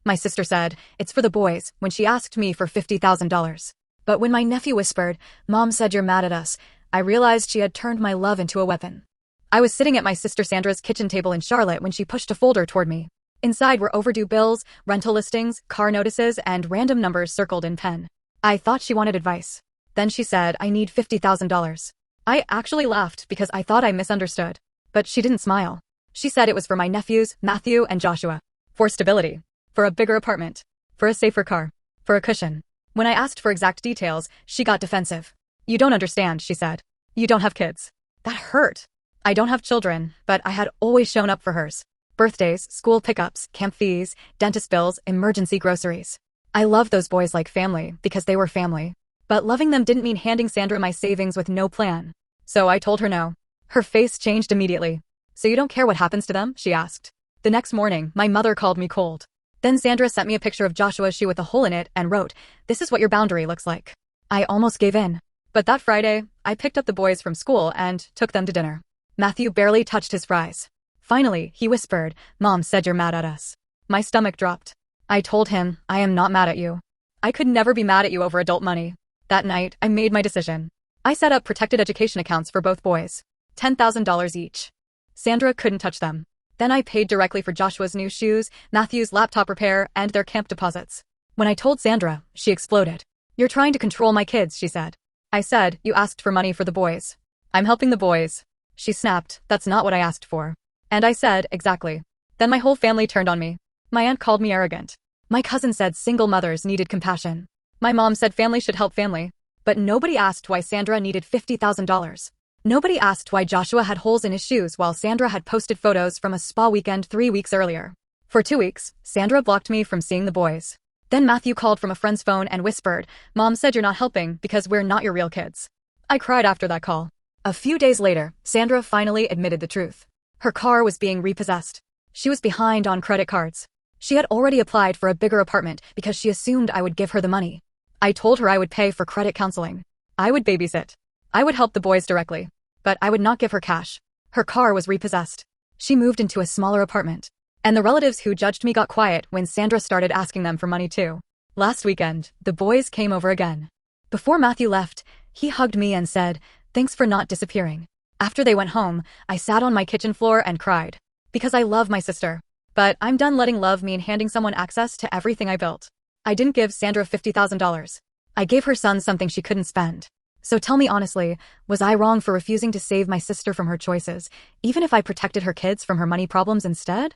My sister said, "It's for the boys," when she asked me for $50,000. But when my nephew whispered, "Mom said you're mad at us," I realized she had turned my love into a weapon. I was sitting at my sister Sandra's kitchen table in Charlotte when she pushed a folder toward me. Inside were overdue bills, rental listings, car notices, and random numbers circled in pen. I thought she wanted advice. Then she said, "I need $50,000. I actually laughed because I thought I misunderstood. But she didn't smile. She said it was for my nephews, Matthew and Joshua. For stability. For a bigger apartment. For a safer car. For a cushion. When I asked for exact details, she got defensive. "You don't understand," she said. "You don't have kids." That hurt. I don't have children, but I had always shown up for hers. Birthdays, school pickups, camp fees, dentist bills, emergency groceries. I loved those boys like family because they were family. But loving them didn't mean handing Sandra my savings with no plan. So I told her no. Her face changed immediately. "So you don't care what happens to them?" she asked. The next morning, my mother called me cold. Then Sandra sent me a picture of Joshua's shoe with a hole in it and wrote, "This is what your boundary looks like." I almost gave in. But that Friday, I picked up the boys from school and took them to dinner. Matthew barely touched his fries. Finally, he whispered, "Mom said you're mad at us." My stomach dropped. I told him, "I am not mad at you. I could never be mad at you over adult money." That night, I made my decision. I set up protected education accounts for both boys. $10,000 each. Sandra couldn't touch them. Then I paid directly for Joshua's new shoes, Matthew's laptop repair, and their camp deposits. When I told Sandra, she exploded. "You're trying to control my kids," she said. I said, "You asked for money for the boys." "I'm helping the boys." She snapped, "That's not what I asked for." And I said, "Exactly." Then my whole family turned on me. My aunt called me arrogant. My cousin said single mothers needed compassion. My mom said family should help family. But nobody asked why Sandra needed $50,000. Nobody asked why Joshua had holes in his shoes while Sandra had posted photos from a spa weekend 3 weeks earlier. For 2 weeks, Sandra blocked me from seeing the boys. Then Matthew called from a friend's phone and whispered, "Mom said you're not helping because we're not your real kids." I cried after that call. A few days later, Sandra finally admitted the truth. Her car was being repossessed. She was behind on credit cards. She had already applied for a bigger apartment because she assumed I would give her the money. I told her I would pay for credit counseling. I would babysit. I would help the boys directly. But I would not give her cash. Her car was repossessed. She moved into a smaller apartment. And the relatives who judged me got quiet when Sandra started asking them for money too. Last weekend, the boys came over again. Before Matthew left, he hugged me and said, "Thanks for not disappearing." After they went home, I sat on my kitchen floor and cried. Because I love my sister. But I'm done letting love mean handing someone access to everything I built. I didn't give Sandra $50,000. I gave her son something she couldn't spend. So tell me honestly, was I wrong for refusing to save my sister from her choices, even if I protected her kids from her money problems instead?